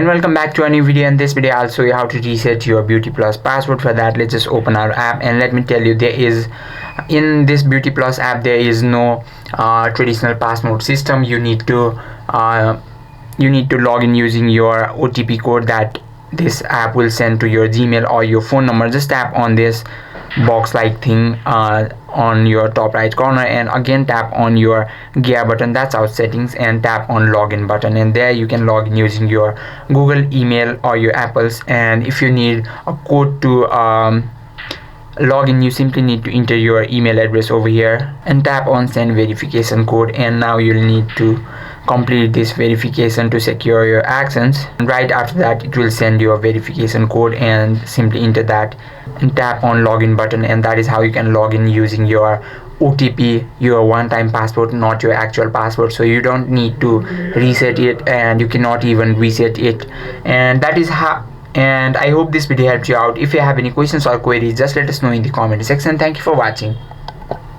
And welcome back to a new video. In this video I'll show you how to reset your BeautyPlus password. For that, let's just open our app, and let me tell you, there is in this BeautyPlus app there is no traditional password system. You need to log in using your OTP code that this app will send to your Gmail or your phone number. Just tap on this box like thing on your top right corner, and again tap on your gear button, that's our settings, and tap on login button, and there you can log in using your Google email or your Apple's. And if you need a code to log in, you simply need to enter your email address over here and tap on send verification code, and now you'll need to complete this verification to secure your actions. And right after that, it will send you a verification code, and simply enter that and tap on login button, and that is how you can log in using your OTP, your one-time password, not your actual password. So you don't need to reset it, and you cannot even reset it. And that is how. And I hope this video helped you out. If you have any questions or queries, just let us know in the comment section. Thank you for watching.